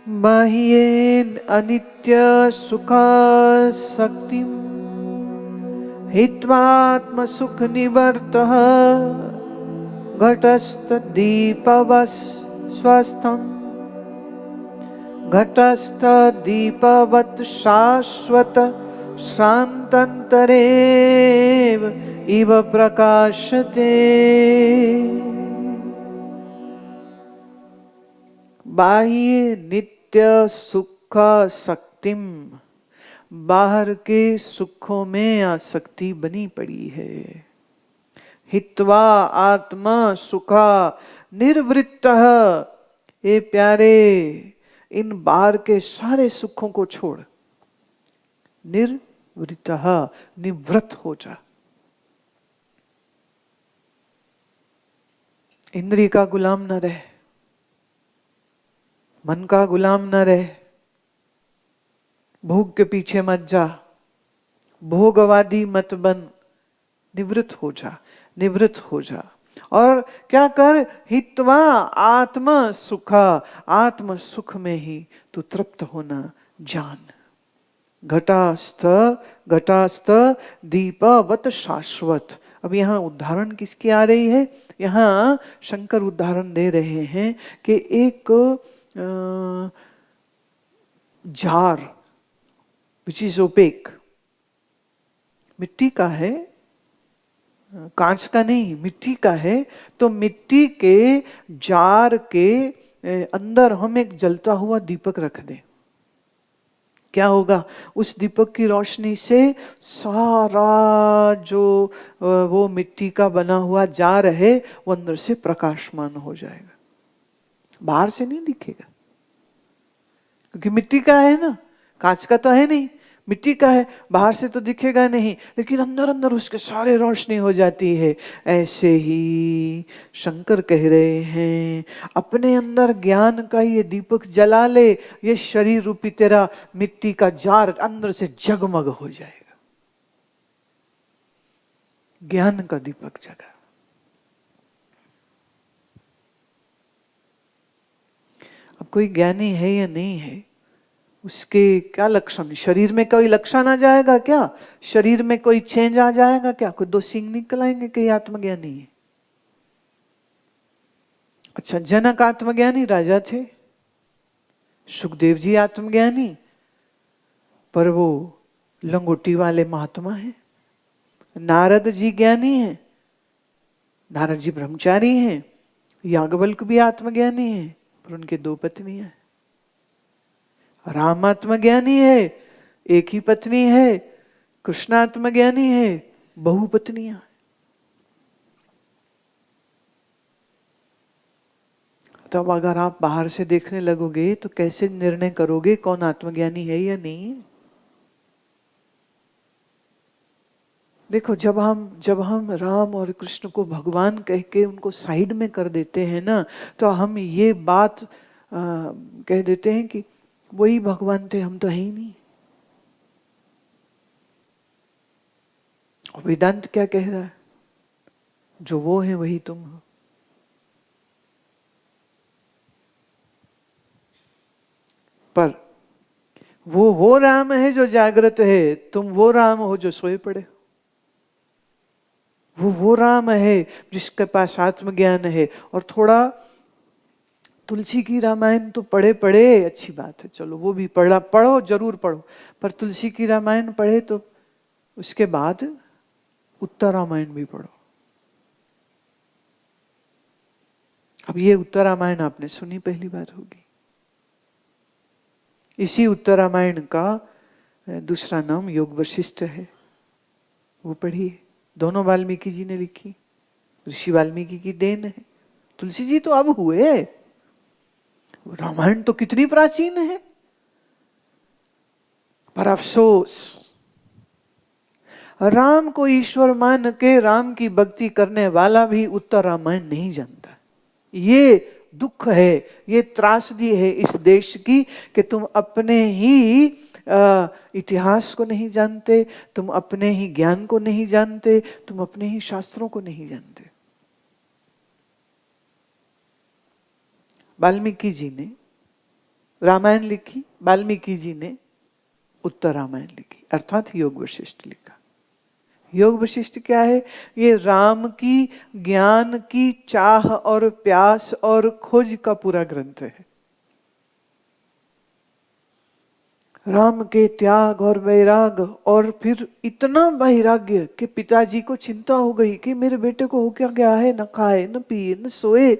बाह्येन अनित्य सुखासक्तिं हित्वात्म सुख निवर्तः घटस्थदीपवत् स्वस्थम् घटस्थदीपवत् शाश्वत शान्तन्तरेव इव प्रकाशते। बाह्य नित्य सुख शक्तिम, बाहर के सुखों में आसक्ति बनी पड़ी है। हित्वा आत्मा सुखा निर्वृत्तः, ए प्यारे इन बाहर के सारे सुखों को छोड़, निर्वृत्तः निवृत्त हो जा। इंद्रिय का गुलाम न रहे, मन का गुलाम न रहे, भोग के पीछे मत जा, भोगवादी मत बन, निवृत्त हो जा, निवृत्त हो जा। और क्या कर, हित्वा आत्म सुखा, आत्म सुख में ही तू तृप्त होना जान। घटास्थ घटास्थ दीपवत शाश्वत। अब यहाँ उदाहरण किसकी आ रही है? यहाँ शंकर उदाहरण दे रहे हैं कि एक जार विच इज ओपेक, मिट्टी का है, कांच का नहीं, मिट्टी का है। तो मिट्टी के जार के अंदर हम एक जलता हुआ दीपक रख दें, क्या होगा? उस दीपक की रोशनी से सारा जो वो मिट्टी का बना हुआ जार है वो अंदर से प्रकाशमान हो जाएगा, बाहर से नहीं दिखेगा, क्योंकि मिट्टी का है ना, कांच का तो है नहीं, मिट्टी का है, बाहर से तो दिखेगा नहीं, लेकिन अंदर अंदर उसके सारे रोशनी हो जाती है। ऐसे ही शंकर कह रहे हैं, अपने अंदर ज्ञान का ये दीपक जला ले, ये शरीर रूपी तेरा मिट्टी का जार अंदर से जगमग हो जाएगा। ज्ञान का दीपक जगा। अब कोई ज्ञानी है या नहीं है, उसके क्या लक्षण, शरीर में कोई लक्षण आ जाएगा क्या? शरीर में कोई चेंज आ जाएगा क्या? कोई दो सींग निकल आएंगे कि आत्मज्ञानी है? अच्छा, जनक आत्मज्ञानी राजा थे, सुखदेव जी आत्मज्ञानी, पर वो लंगोटी वाले महात्मा हैं। नारद जी ज्ञानी हैं, नारद जी ब्रह्मचारी हैं। याज्ञवल्क्य भी आत्मज्ञानी है, पर उनके दो पत्नियां हैं। राम आत्मज्ञानी है, एक ही पत्नी है। कृष्ण आत्मज्ञानी है, बहु पत्नियां। तब अगर आप बाहर से देखने लगोगे तो कैसे निर्णय करोगे कौन आत्मज्ञानी है या नहीं? देखो, जब हम राम और कृष्ण को भगवान कह के उनको साइड में कर देते हैं ना, तो हम ये बात कह देते हैं कि वही भगवान थे, हम तो है ही नहीं। और वेदांत क्या कह रहा है? जो वो है वही तुम हो। पर वो राम है जो जागृत है, तुम वो राम हो जो सोए पड़े। वो राम है जिसके पास आत्मज्ञान है। और थोड़ा तुलसी की रामायण तो पढ़े पढ़े, अच्छी बात है, चलो वो भी पढ़ो, जरूर पढ़ो, पर तुलसी की रामायण पढ़े तो उसके बाद उत्तर रामायण भी पढ़ो। अब ये उत्तर रामायण आपने सुनी पहली बार होगी। इसी उत्तर रामायण का दूसरा नाम योग वशिष्ठ है, वो पढ़िए। दोनों वाल्मीकि जी ने लिखी, ऋषि वाल्मीकि की देन है। तुलसी जी तो अब हुए, रामायण तो कितनी प्राचीन है। पर अफसोस, राम को ईश्वर मान के राम की भक्ति करने वाला भी उत्तर रामायण नहीं जानता। ये दुख है, ये त्रासदी है इस देश की कि तुम अपने ही इतिहास को नहीं जानते, तुम अपने ही ज्ञान को नहीं जानते, तुम अपने ही शास्त्रों को नहीं जानते। वाल्मीकि जी ने रामायण लिखी, वाल्मीकि जी ने उत्तर रामायण लिखी, अर्थात योग वशिष्ठ लिखा। योग वशिष्ठ क्या है? ये राम की ज्ञान की चाह और प्यास और खोज का पूरा ग्रंथ है। राम के त्याग और वैराग, और फिर इतना वैराग्य कि पिताजी को चिंता हो गई कि मेरे बेटे को हो क्या गया है, न खाए न पिए न सोए,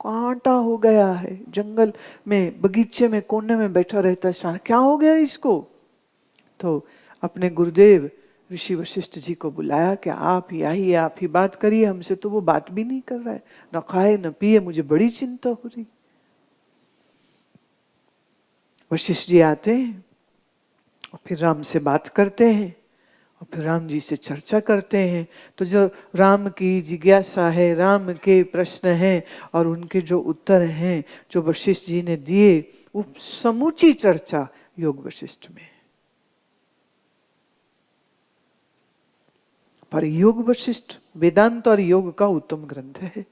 कांटा हो गया है, जंगल में बगीचे में कोने में बैठा रहता है, क्या हो गया इसको? तो अपने गुरुदेव ऋषि वशिष्ठ जी को बुलाया कि आप ही आइए, आप ही बात करिए, हमसे तो वो बात भी नहीं कर रहा है, न खाए न पिए, मुझे बड़ी चिंता हो रही। वशिष्ठ जी आते हैं और फिर राम से बात करते हैं और फिर राम जी से चर्चा करते हैं। तो जो राम की जिज्ञासा है, राम के प्रश्न हैं और उनके जो उत्तर हैं जो वशिष्ठ जी ने दिए, वो समूची चर्चा योग वशिष्ठ में। पर योग वशिष्ठ वेदांत और योग का उत्तम ग्रंथ है,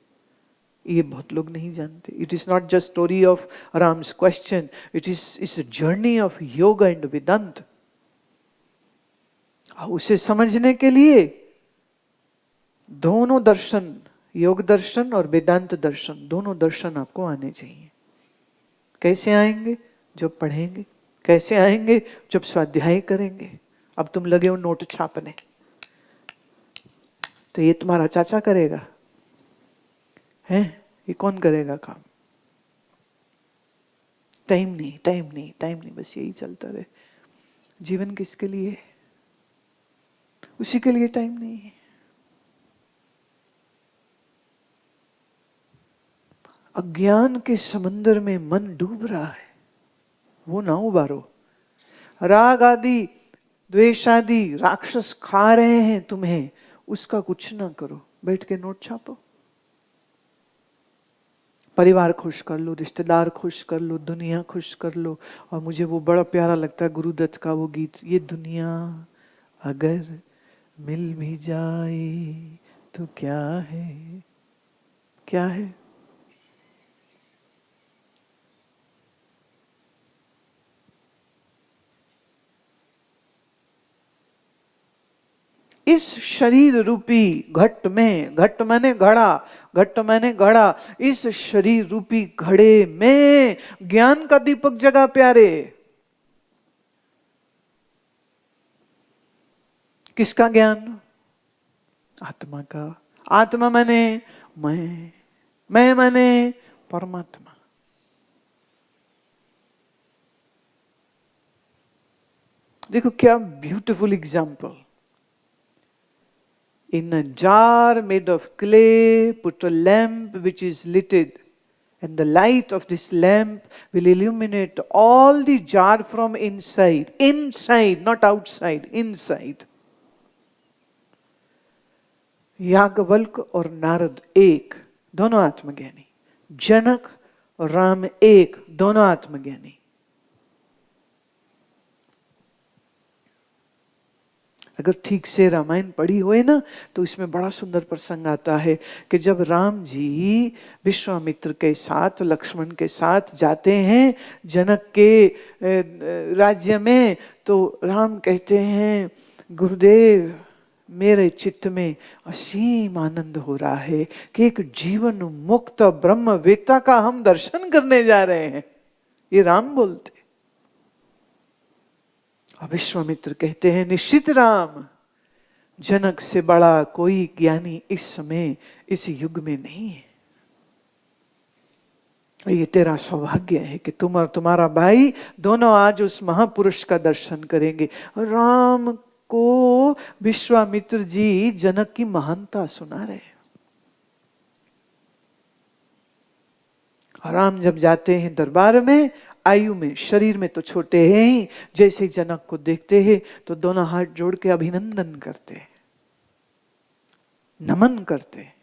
ये बहुत लोग नहीं जानते। It is not just story of Ram's question, it is a journey of योग एंड वेदांत। उसे समझने के लिए दोनों दर्शन, योग दर्शन और वेदांत दर्शन, दोनों दर्शन आपको आने चाहिए। कैसे आएंगे? जब पढ़ेंगे। कैसे आएंगे? जब स्वाध्याय करेंगे। अब तुम लगे हो नोट छापने, तो ये तुम्हारा चाचा करेगा है? ये कौन करेगा काम? टाइम नहीं, टाइम नहीं, टाइम नहीं, बस यही चलता रहे। जीवन किसके लिए है? उसी के लिए टाइम नहीं है। अज्ञान के समंदर में मन डूब रहा है, वो ना उबारो। राग आदि द्वेष आदि राक्षस खा रहे हैं तुम्हें, उसका कुछ ना करो, बैठ के नोट छापो। परिवार खुश कर लो, रिश्तेदार खुश कर लो, दुनिया खुश कर लो। और मुझे वो बड़ा प्यारा लगता है गुरुदत्त का वो गीत, ये दुनिया अगर मिल भी जाए तो क्या है, क्या है? इस शरीर रूपी घट में, घट मैंने घड़ा, घट मैंने घड़ा, इस शरीर रूपी घड़े में ज्ञान का दीपक जगा प्यारे। किसका ज्ञान? आत्मा का। आत्मा मैंने मैं मैंने परमात्मा। देखो क्या beautiful example. In a jar made of clay, put a lamp which is lighted, and the light of this lamp will illuminate all the jar from inside. Inside, not outside, inside. Yajnavalkya और नारद एक, दोनों आत्मज्ञानी। जनक और राम एक, दोनों आत्मज्ञानी। अगर ठीक से रामायण पढ़ी होए ना, तो इसमें बड़ा सुंदर प्रसंग आता है कि जब राम जी विश्वामित्र के साथ, लक्ष्मण के साथ जाते हैं जनक के राज्य में, तो राम कहते हैं गुरुदेव मेरे चित्त में असीम आनंद हो रहा है कि एक जीवन मुक्त ब्रह्मवेत्ता का हम दर्शन करने जा रहे हैं। ये राम बोलते। विश्वामित्र कहते हैं निश्चित राम, जनक से बड़ा कोई ज्ञानी इस समय इस युग में नहीं है। ये तेरा सौभाग्य है कि तुम और तुम्हारा भाई दोनों आज उस महापुरुष का दर्शन करेंगे। राम को विश्वामित्र जी जनक की महानता सुना रहे हैं। राम जब जाते हैं दरबार में, आयु में, शरीर में तो छोटे हैं ही, जैसे जनक को देखते हैं तो दोनों हाथ जोड़ के अभिनंदन करते हैं, नमन करते हैं।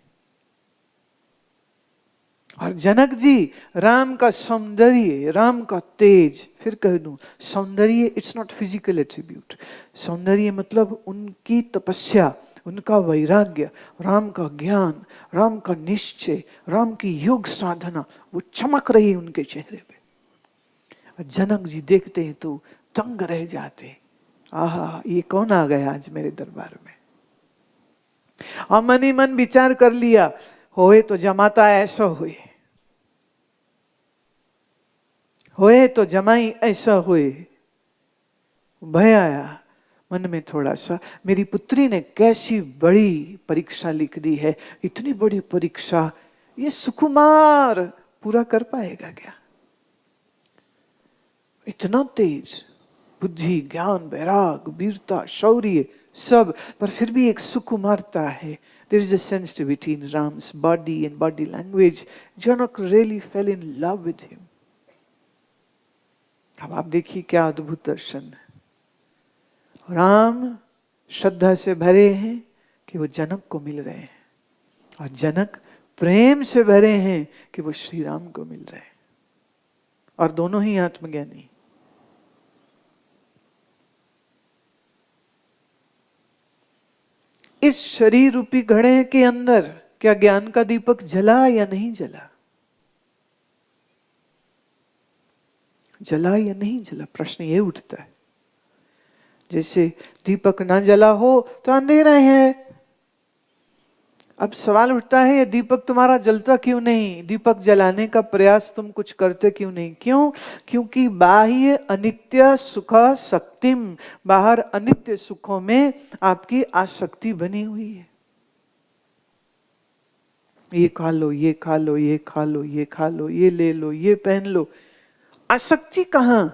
और जनक जी राम का सौंदर्य, राम का तेज, फिर कह दूं सौंदर्य इट्स नॉट फिजिकल एट्रीब्यूट, सौंदर्य मतलब उनकी तपस्या, उनका वैराग्य, राम का ज्ञान, राम का निश्चय, राम की योग साधना, वो चमक रही उनके चेहरे पे। जनक जी देखते हैं तो दंग रह जाते, आहा ये कौन आ गया आज मेरे दरबार में। और मन ही मन विचार कर लिया, होए तो जमाता ऐसा होए तो जमाई ऐसा हुए। भय आया मन में थोड़ा सा, मेरी पुत्री ने कैसी बड़ी परीक्षा लिख दी है, इतनी बड़ी परीक्षा ये सुकुमार पूरा कर पाएगा क्या। इतना तेज बुद्धि, ज्ञान, वैराग, वीरता, शौर्य सब, पर फिर भी एक सुकुमारता है। There is a sensitivity in Ram's body and body language. Janak really fell in love with him. अब आप देखिए क्या अद्भुत दर्शन है। राम श्रद्धा से भरे हैं कि वो जनक को मिल रहे हैं, और जनक प्रेम से भरे हैं कि वो श्री राम को मिल रहे हैं, और दोनों ही आत्मज्ञानी। इस शरीर रूपी घड़े के अंदर क्या ज्ञान का दीपक जला या नहीं जला? जला या नहीं जला, प्रश्न ये उठता है। जैसे दीपक ना जला हो तो अंधेरा है। अब सवाल उठता है, ये दीपक तुम्हारा जलता क्यों नहीं? दीपक जलाने का प्रयास तुम कुछ करते क्यों नहीं? क्यों? क्योंकि बाह्य अनित्य सुख शक्तिम, बाहर अनित्य सुखों में आपकी आसक्ति बनी हुई है। ये खा लो, ये खा लो, ये खा लो, ये खा लो, ये ले लो, ये पहन लो। आसक्ति कहां?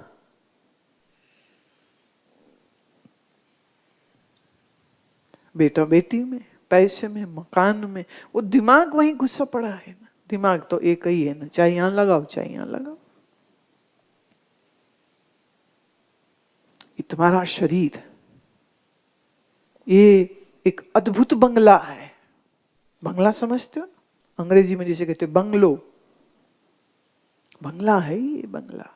बेटा बेटी में, पैसे में, मकान में। वो दिमाग वहीं घुसा पड़ा है ना। दिमाग तो एक ही है ना, चाहे यहां लगाओ चाहे यहां लगाओ। ये तुम्हारा शरीर, ये एक अद्भुत बंगला है। बंगला समझते हो? अंग्रेजी में जिसे कहते बंगलो, बंगला है ये बंगला।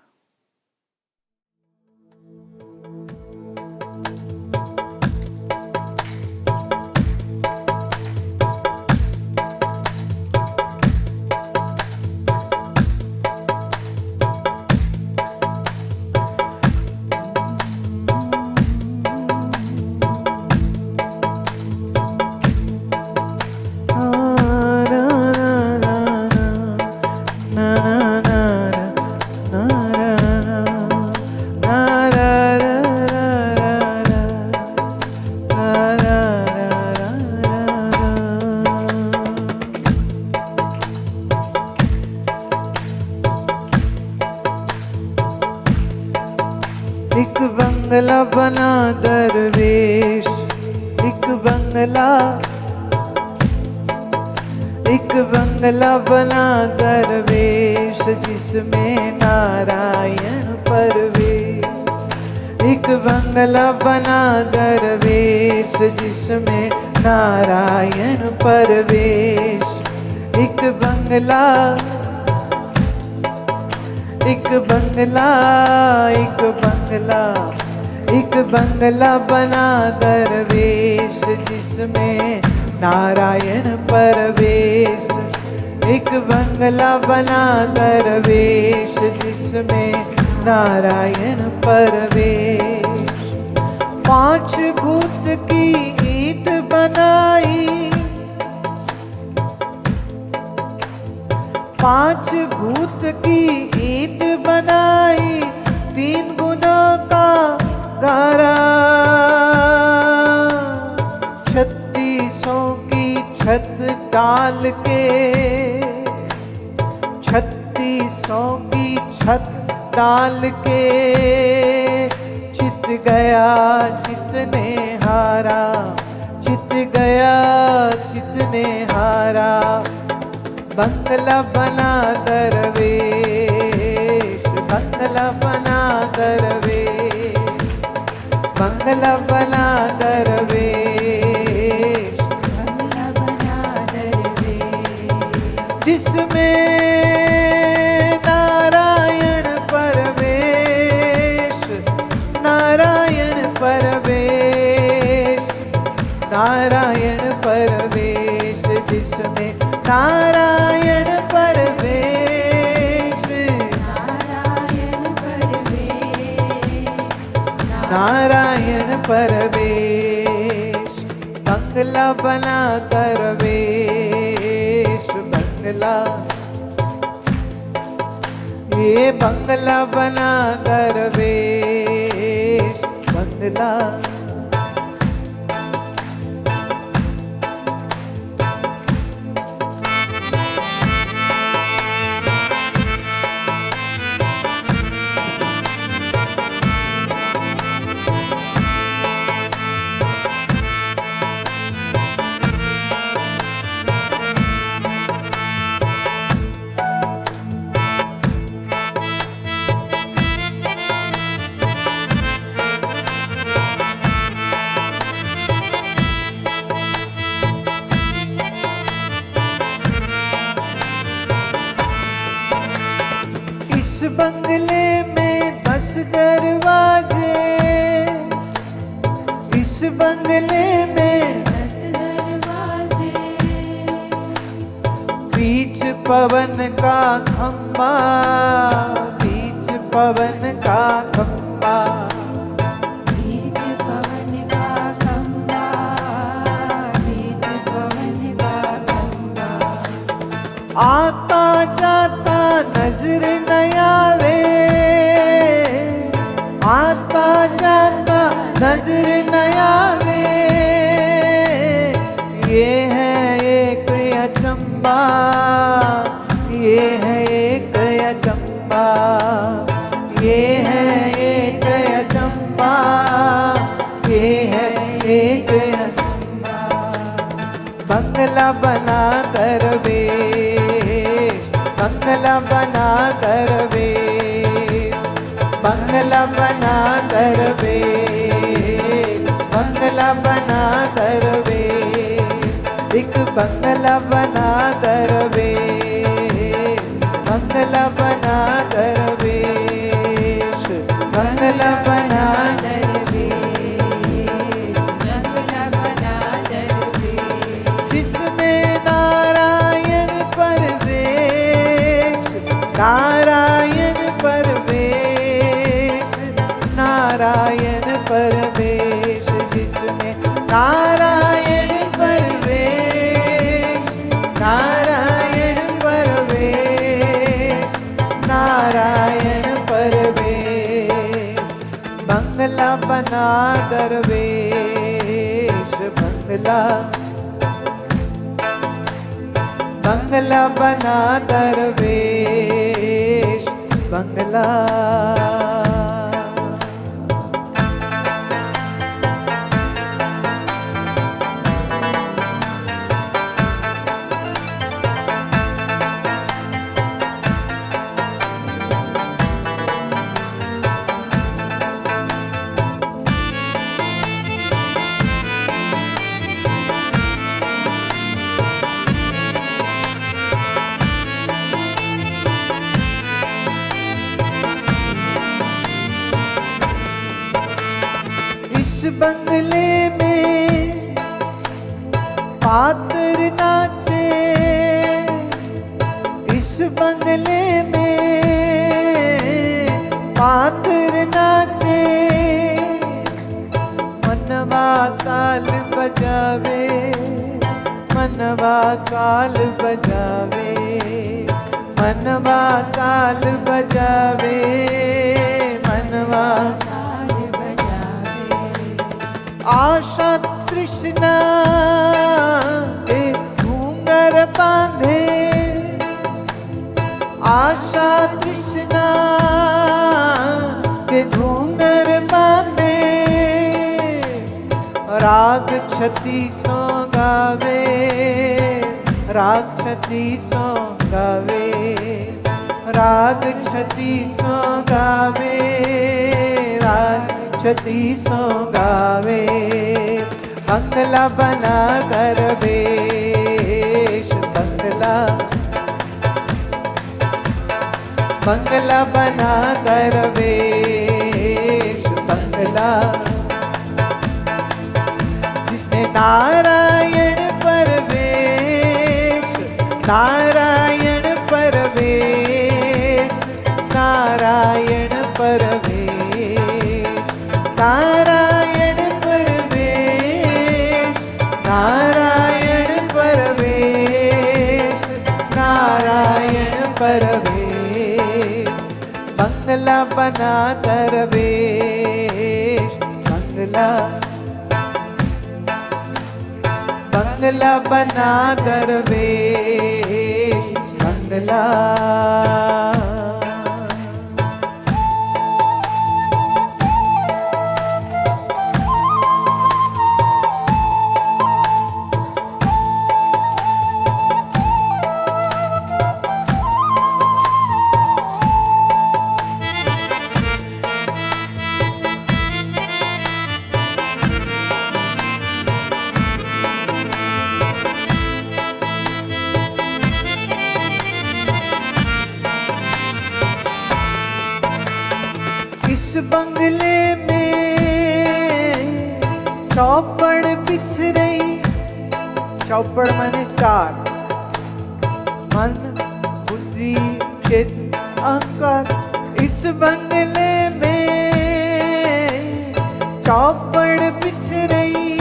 एक बंगला बना दरवेश, एक बंगला बना दरवेश, जिसमें नारायण परवेश। एक बंगला बना दरवेश, जिसमें नारायण परवेश। एक बंगला, एक बंगला, एक बंगला, एक बंगला बना दरवेश, जिसमें नारायण परवेश। एक बंगला बना दरवेश, जिसमें नारायण परवेश। पांच भूत की ईंट बनाई, पांच भूत की ईंट बनाई, तीन गुना का गारा। 3600 की छत डाल के, 3600 की छत डाल के, चित गया चितने हारा, चित गया चितने हारा। बंगला बना दरवेश, बंगला बना दरवेश, बंगला बना दरवेश, बंगला बना दरवेश, जिसमें नारायण परवेश, नारायण परवेश, नारायण परवेश, जिसमें नारायण परवेश, नारायण परवेश, नारायण परवेश, बंगला बना दरवेश, बंगला, ये बंगला बना दरवेश, बंगला। बंगले में 10 दरवाजे, इस बंगले में 10 दरवाजे, बीच पवन का खंबा, बीच पवन का खंबा, बीच पवन का खंबा, बीच पवन का खंबा। आता जाता नजर न आवे, आता जाता नजर न आवे, ये है एक अचंबा, ये है एक अचंबा, ये है एक अचंबा, ये है एक अचंबा। बंगला बना दरवेश, बंगला बना दरवेश, बंगला बना दरवेश, बंगला बना दरवेश, एक बंगला बना दरवेश, बंगला बना दरवेश, बंगला बना दरवेश, बंगला बना दरवेश, जिसमें नारायण परवेश, नारायण परवेश, नारायण परवेश, जिसमें नारायण परवेश, नारायण परवेश, नारायण परवेश। बंगला बना दरवेश, बंगला, बंगला बना दरवेश, बंगला। बंगले में पात्र नाचे, इस बंगले में पात्र नाचे, मनवा ताल बजावे, मनवा ताल बजावे, मनवा ताल बजावे, मनवा आशा तृष्णा के घूंगर बांधे, आशा तृष्णा के घूंगर बांधे, राग छती सो गावे, राग छती सो गावे, राग छती सो गावे, राग छती सो गावे। बंगला बना दरवेश, बंगला, बंगला बना दरवेश, बंगला, जिसमें नारायण परवेश, नारायण परवेश, नारायण परवेश, नारायण परवेश, नारायण परवेश, नारायण परवेश। बंगला बना दरवेश, बंगला बंगला बना दरवेश, बंगला। इस बंगले में चौपड़ बिछ रही, चौपड़ माने चार, मन बुद्धि चित्त अहंकार। इस बंगले में चौपड़ बिछ रही,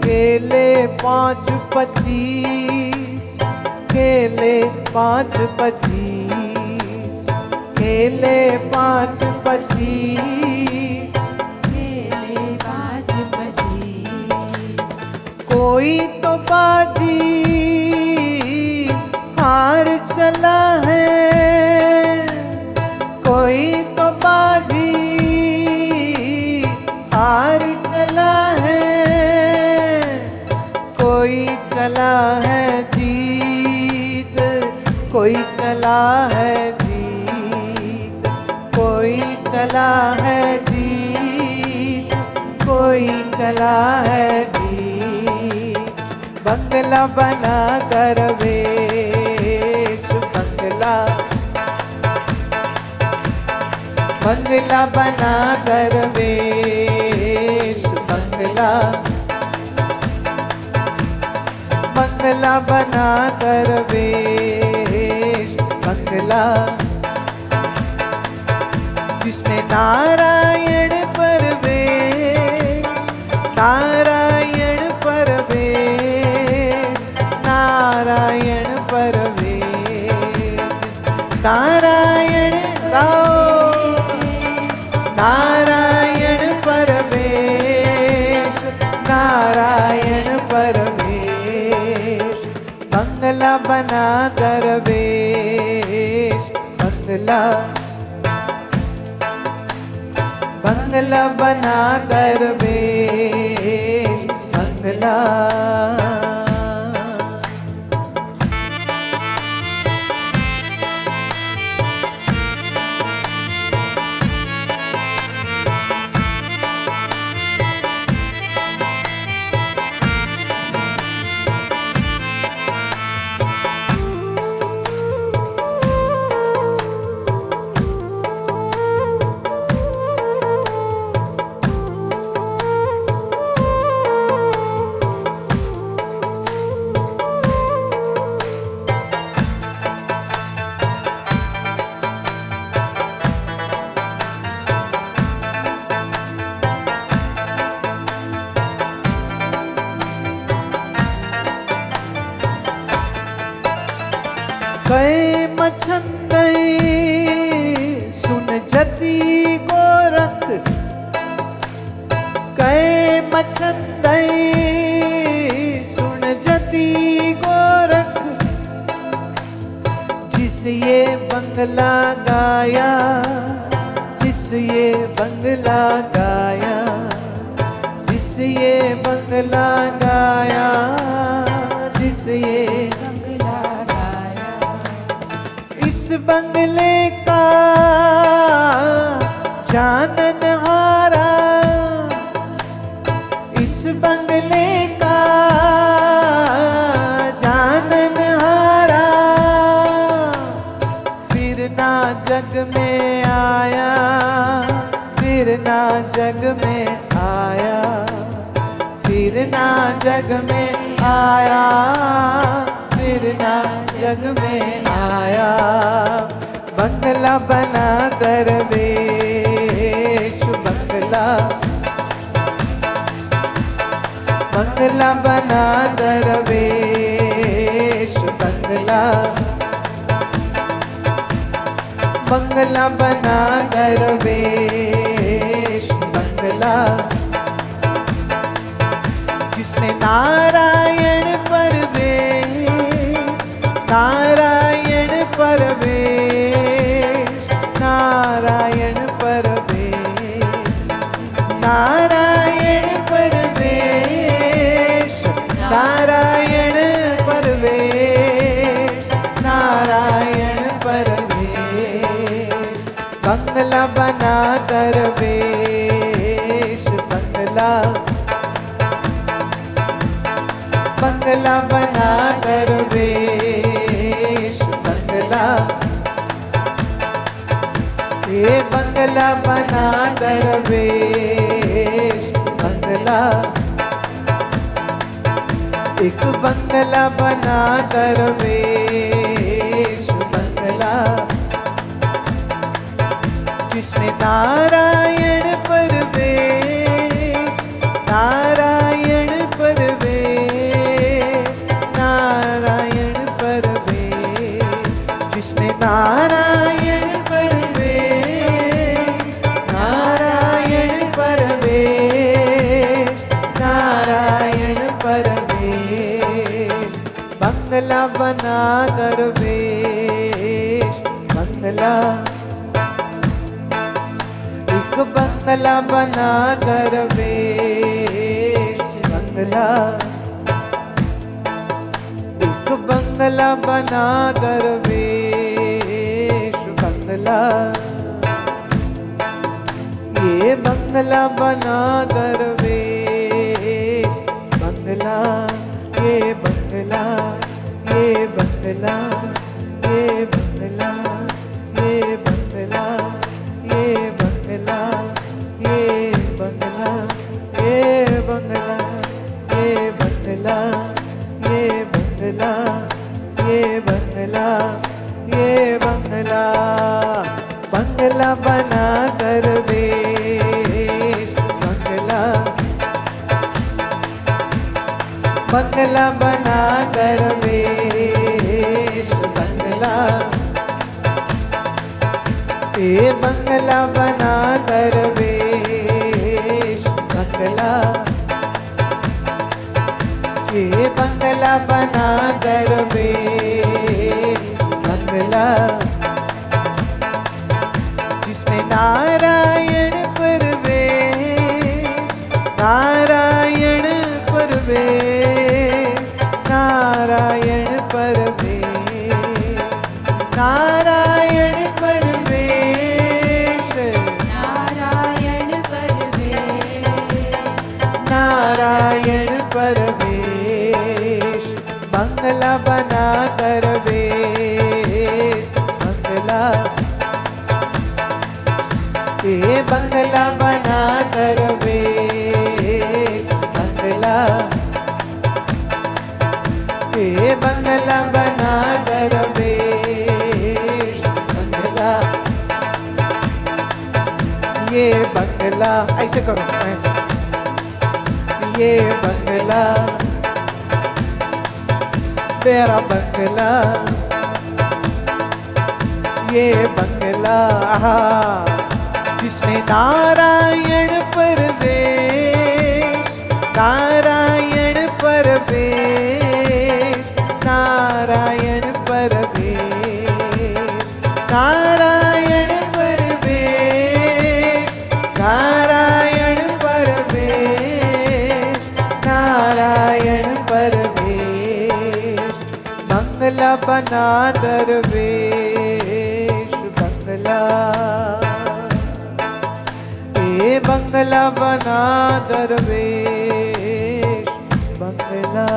केले 5-25, केले 5-25, केले 5-25, केले 5-25। कोई तो बाजी हार चला है, कोई तो बाजी हार चला है, कोई चला है जीत, कोई चला है जीत, कोई चला है जीत, कोई चला है जीत। बंगला बना दरवेश, बंगला बंगला बना दरवेश, बंगला बंगला बना दरवेश, बंगला। जिसमें नारायण परवेश, नारायण परवेश, नारायण परवेश, नारायण गाओ, नारायण परवेश, नारायण परवेश। बंगला बना दरवेश, बंगला बंगला बना दरवेश, बंगला। गए मछंदई सुन जति गोरख, गए मछंदई सुन जति गोरख। जिस ये बंगला गाया, जिस ये बंगला गाया, जिस ये बंगला गाया, जिस ये इस बंगले का जाननहारा, इस बंगले का जाननहारा। फिर ना जग में आया, फिर ना जग में आया, फिर ना जग में आया, फिर ना जग में आया। बंगला बना दरवेश, बंगला, बंगला बना दरवेश बंगला, बंगला बना दरवेश बंगला, जिसमें नारायण परवेश, नारायण परवेश, नारायण परवेश, नारायण परवेश, नारायण परवेश, नारायण परवेश, बंगला बना दरवेश बंगला, बंगला बना दरवेश बंगला, ये बंगला बना दरवेश बंगला, एक बंगला बना दरवेश बंगला, जिसमें नारायण परवेश, नारायण परवेश, नारायण परवेश, जिसमें नारायण परवेश, नारायण परवेश, नारायण परवेश, बंगला बना दरवेश बंगला, एक बंगला बना दरवेश बंगला, एक बंगला बना दरवेश बंगला, ये बंगला बना दरवेश बंगला, ये बंगला, ये बंगला, ये बंगला, ये बंगला, ये बंगला, ये बंगला, ये बंगला, ये बंगला, ये बंगला, ये बंगला, ये बंगला, बंगला बना दरवेश बंगला, बंगला बना दरवेश बंगला, ये बंगला बना दरवेश बंगला, ये बंगला बना दरवेश बंगला, जिसमें नारायण परवेश, नारायण परवेश, नारायण परवेश, नारायण परवेश, नारायण परवेश, नारायण परवेश, बंगला बना दरवेश बंगला, ये बंगला बना दरवेश बंगला, ये बंगला बना दरवेश बंगला, ये बंगला, ऐसे करो, ये बंगला तेरा बंगला, ये बंगला जिसमें नारायण परवेश, नारायण परवेश, नारायण परवेश, नारायण परवेश, नारायण परवेश, नारायण परवेश, बंगला बना दरवेश बंगला, ये बंगला बना दरवेश बंगला।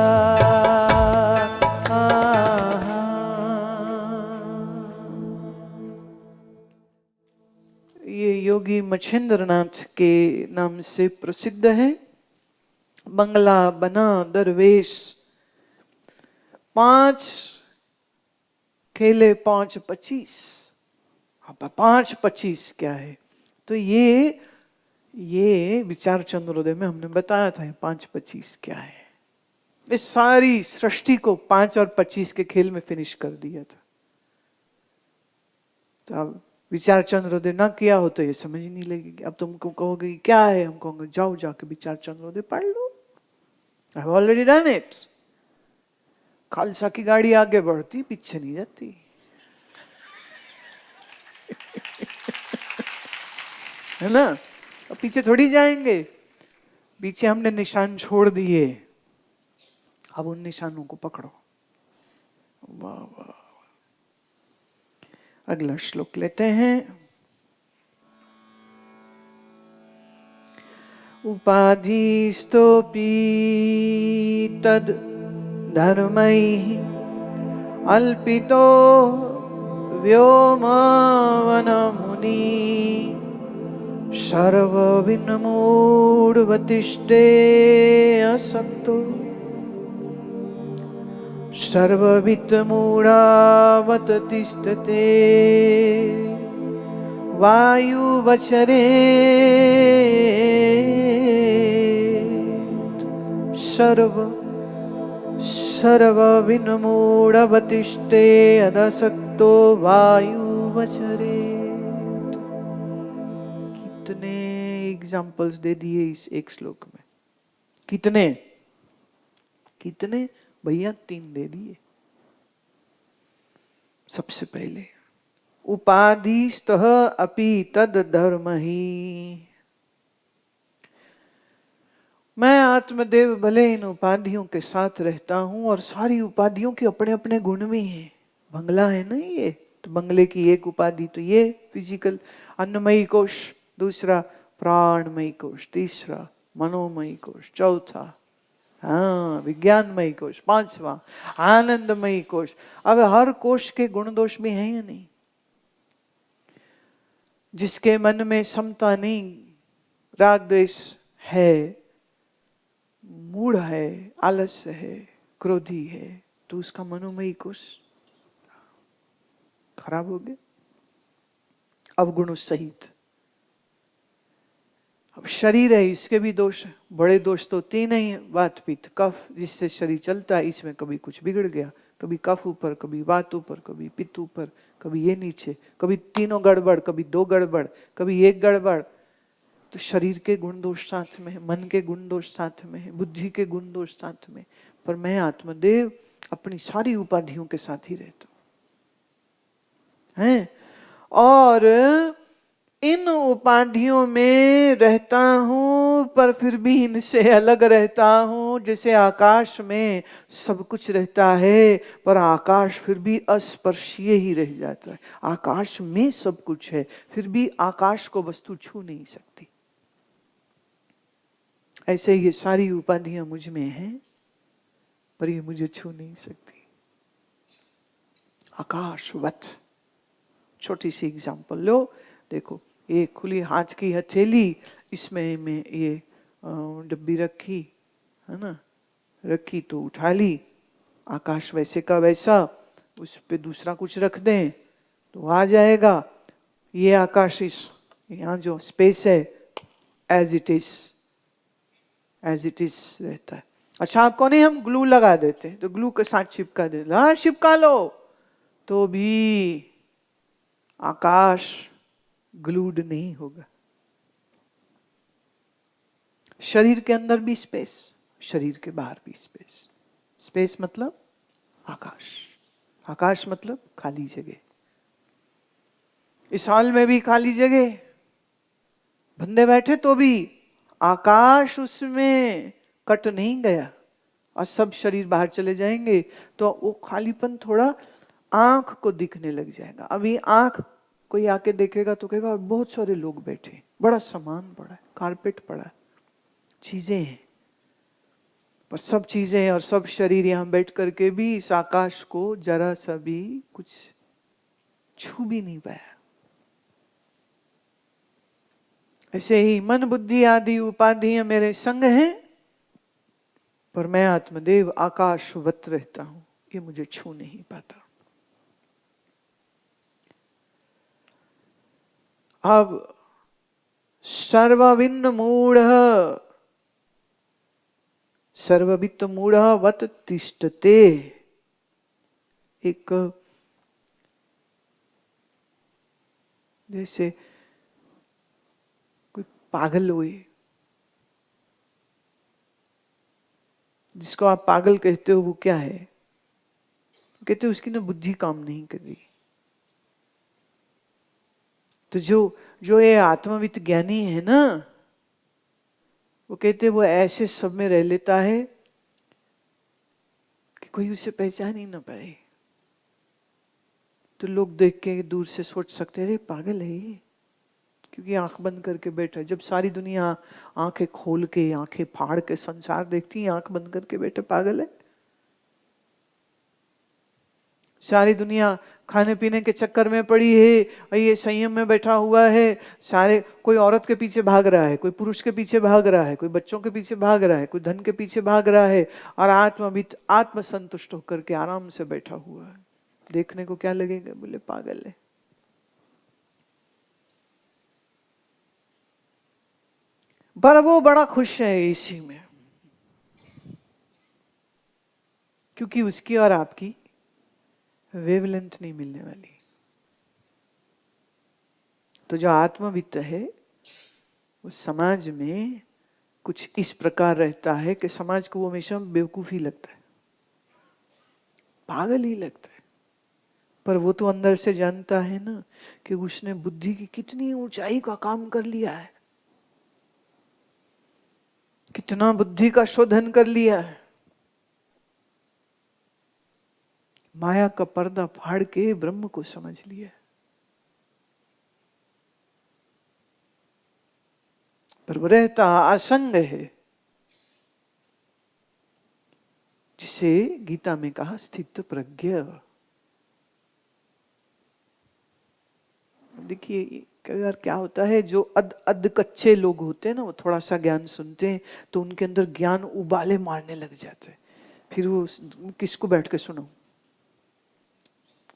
ये योगी मच्छिंद्रनाथ के नाम से प्रसिद्ध है। बंगला बना दरवेश, 5 खेले 5 25। अब 5 25 क्या है? तो ये ये विचार चंद्रोदय में हमने बताया था 5-25 क्या है। इस सारी सृष्टि को 5 और 25 के खेल में फिनिश कर दिया था। तो अब विचार चंद्रोदय ना किया हो तो ये समझ ही नहीं लगेगी। अब तुमको कहोगे क्या है, हम कहोगे जाओ जाके विचार चंद्रोदय पढ़ लो। I have already done it. Khalsa की गाड़ी आगे बढ़ती पीछे नहीं जाती। है ना? अब पीछे थोड़ी जाएंगे, पीछे हमने निशान छोड़ दिए, अब उन निशानों को पकड़ो। वाह वाह। अगला श्लोक लेते हैं। उपाधिस्तोऽपि तद् धर्मैः अल्पितो व्योमवनमुनि सर्वविन्मूढवतिष्ठे असक्तो सर्ववित्तमूढावत तिष्ठते वायुवचरे सर्वविन्मूढवतिष्ठे अदसक्तो वायुवचरे। कितने एग्जाम्पल्स दे दिए इस एक श्लोक में। कितने कितने भैया? 3 दे दिए। सबसे पहले उपाधिस्तः अपि तद धर्म ही। मैं आत्मदेव भले इन उपाधियों के साथ रहता हूं और सारी उपाधियों के अपने अपने गुण भी हैं। बंगला है ना ये, तो बंगले की एक उपाधि तो ये फिजिकल अन्नमयी कोश, दूसरा प्राणमयी कोश, तीसरा मनोमयी कोश, चौथा हाँ विज्ञानमयी कोश, 5वां आनंदमयी कोश। अब हर कोश के गुण दोष भी हैं या नहीं? जिसके मन में समता नहीं, राग द्वेष है, मूढ़ है, आलस्य है, क्रोधी है, तो उसका मनोमयी कोश खराब हो गया अवगुणों सहित। अब शरीर है, इसके भी दोष है। बड़े दोष तो 3 ही, वात पित्त कफ, जिससे शरीर चलता है। इसमें कभी कुछ बिगड़ गया, कभी कफ ऊपर, कभी वात ऊपर, कभी पित्त ऊपर, कभी ये नीचे, कभी तीनों गड़बड़, कभी 2 गड़बड़, कभी 1 गड़बड़। तो शरीर के गुण दोष साथ में है, मन के गुण दोष साथ में है, बुद्धि के गुण दोष साथ में। पर मैं आत्मदेव अपनी सारी उपाधियों के साथ ही रहता हूं हैं, और इन उपाधियों में रहता हूं, पर फिर भी इनसे अलग रहता हूं। जैसे आकाश में सब कुछ रहता है, पर आकाश फिर भी अस्पर्शीय ही रह जाता है। आकाश में सब कुछ है, फिर भी आकाश को वस्तु छू नहीं सकती। ऐसे ये सारी उपाधियां मुझ में हैं, पर ये मुझे छू नहीं सकती। आकाशवत। छोटी सी एग्जांपल लो, देखो ये खुली हाथ की हथेली, इसमें मैं ये डब्बी रखी है ना, रखी तो उठा ली, आकाश वैसे का वैसा, उस पे दूसरा कुछ रख दें तो आ जाएगा। ये आकाश, इस यहाँ जो स्पेस है एज इट इज रहता है। अच्छा आपको नहीं, हम ग्लू लगा देते तो ग्लू के साथ चिपका देते, हाँ चिपका लो, तो भी आकाश ग्लूड नहीं होगा। शरीर के अंदर भी स्पेस, शरीर के बाहर भी स्पेस। स्पेस मतलब आकाश, आकाश मतलब खाली जगह। इस हॉल में भी खाली जगह, बंदे बैठे तो भी आकाश उसमें कट नहीं गया, और सब शरीर बाहर चले जाएंगे तो वो खालीपन थोड़ा आंख को दिखने लग जाएगा। अभी आंख कोई आके देखेगा तो कहेगा बहुत सारे लोग बैठे, बड़ा सामान पड़ा है, कारपेट पड़ा है, चीजें हैं, पर सब चीजें और सब शरीर यहां बैठ करके भी इस आकाश को जरा सा भी कुछ छू भी नहीं पाया। ऐसे ही मन बुद्धि आदि उपाधियां मेरे संग हैं, पर मैं आत्मदेव आकाशवत रहता हूं, ये मुझे छू नहीं पाता। अब सर्वविन्न मूढ़ सर्ववित्त मूढ़ वत तिष्ठते। एक जैसे कोई पागल हुए, जिसको आप पागल कहते हो, वो क्या है? कहते हो उसकी ना बुद्धि काम नहीं कर रही। तो जो ये आत्मवित्त ज्ञानी है ना, वो कहते वो ऐसे सब में रह लेता है कि कोई उसे पहचान ही ना पाए। तो लोग देख के दूर से सोच सकते हैं अरे पागल है ये, क्योंकि आंख बंद करके बैठा है। जब सारी दुनिया आंखें खोल के, आंखें फाड़ के संसार देखती है, आंख बंद करके बैठे पागल है। सारी दुनिया खाने पीने के चक्कर में पड़ी है और ये संयम में बैठा हुआ है। सारे कोई औरत के पीछे भाग रहा है, कोई पुरुष के पीछे भाग रहा है, कोई बच्चों के पीछे भाग रहा है, कोई धन के पीछे भाग रहा है, और आत्म संतुष्ट होकर के आराम से बैठा हुआ है। देखने को क्या लगेगा? बोले पागल है। पर वो बड़ा खुश है इसी में, क्योंकि उसकी और आपकी वेवलेंथ नहीं मिलने वाली। तो जो आत्मवित्त है वो समाज में कुछ इस प्रकार रहता है कि समाज को वो हमेशा बेवकूफ ही लगता है, पागल ही लगता है। पर वो तो अंदर से जानता है ना कि उसने बुद्धि की कितनी ऊंचाई का काम कर लिया है, कितना बुद्धि का शोधन कर लिया है, माया का पर्दा फाड़ के ब्रह्म को समझ लिया। पर वो रहता असंग है, जिसे गीता में कहा स्थित प्रज्ञ। देखिए कई बार क्या होता है, जो अध कच्चे लोग होते हैं ना, वो थोड़ा सा ज्ञान सुनते हैं तो उनके अंदर ज्ञान उबाले मारने लग जाते हैं। फिर वो किसको बैठ के सुनाऊं?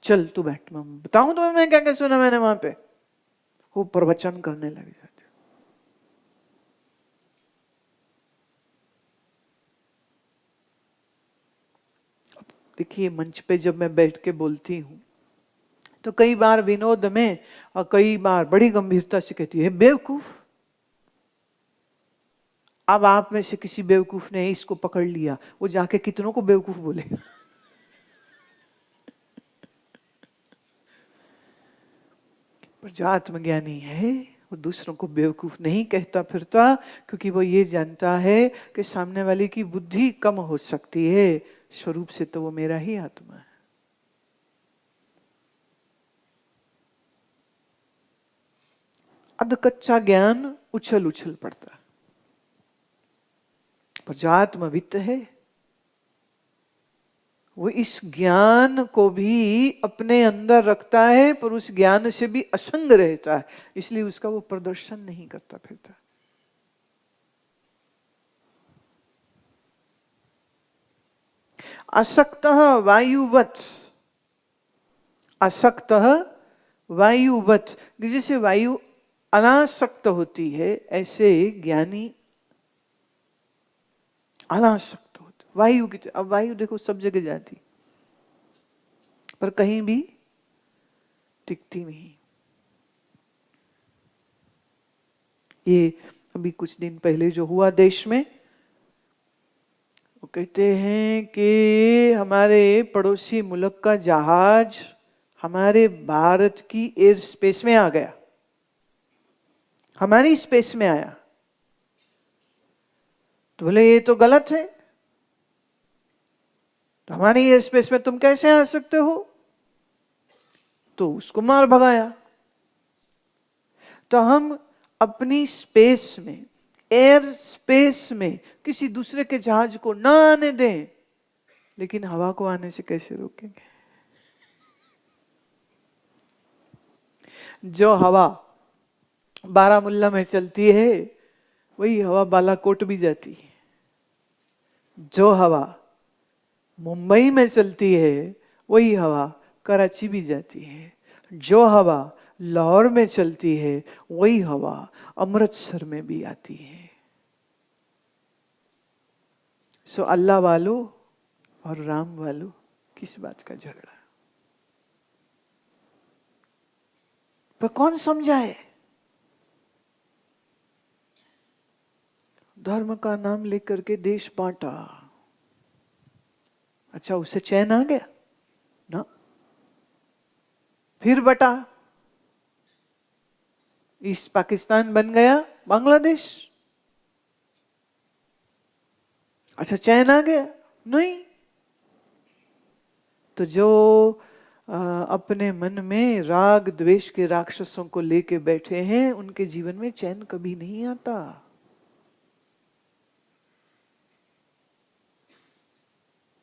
चल तू बैठ, मैं बताऊं तुम्हें मैं क्या क्या सुना मैंने वहां पे। वो प्रवचन करने लग जाते। देखिए मंच पे जब मैं बैठ के बोलती हूँ तो कई बार विनोद में और कई बार बड़ी गंभीरता से कहती है बेवकूफ। अब आप में से किसी बेवकूफ ने इसको पकड़ लिया, वो जाके कितनों को बेवकूफ बोलेगा। पर जो आत्मज्ञानी है वो दूसरों को बेवकूफ नहीं कहता फिरता, क्योंकि वो ये जानता है कि सामने वाले की बुद्धि कम हो सकती है, स्वरूप से तो वो मेरा ही आत्मा है। अध कच्चा ज्ञान उछल उछल पड़ता है, पर जो आत्मवित्त है वो इस ज्ञान को भी अपने अंदर रखता है, पर उस ज्ञान से भी असंग रहता है, इसलिए उसका वो प्रदर्शन नहीं करता फिरता। असक्तः वायुवत, असक्तः वायुवत, जैसे वायु अनासक्त होती है ऐसे ज्ञानी अनासक्त होते। वायु की, अब वायु देखो सब जगह जाती पर कहीं भी टिकती नहीं। ये अभी कुछ दिन पहले जो हुआ देश में, वो कहते हैं कि हमारे पड़ोसी मुल्क का जहाज हमारे भारत की एयर स्पेस में आ गया, हमारी स्पेस में आया। तो बोले ये तो गलत है, तो हमारी एयर स्पेस में तुम कैसे आ सकते हो? तो उसको मार भगाया। तो हम अपनी स्पेस में, एयर स्पेस में किसी दूसरे के जहाज को ना आने दें, लेकिन हवा को आने से कैसे रोकेंगे? जो हवा बारामुल्ला में चलती है वही हवा बालाकोट भी जाती है, जो हवा मुंबई में चलती है वही हवा कराची भी जाती है, जो हवा लाहौर में चलती है, वही हवा अमृतसर में भी आती है। सो अल्लाह वालों और राम वालों, किस बात का झगड़ा? पर कौन समझाए? धर्म का नाम लेकर के देश बांटा। अच्छा, उससे चैन आ गया ना? फिर बटा, ईस्ट पाकिस्तान बन गया बांग्लादेश। अच्छा, चैन आ गया? नहीं। तो जो अपने मन में राग द्वेष के राक्षसों को लेके बैठे हैं, उनके जीवन में चैन कभी नहीं आता।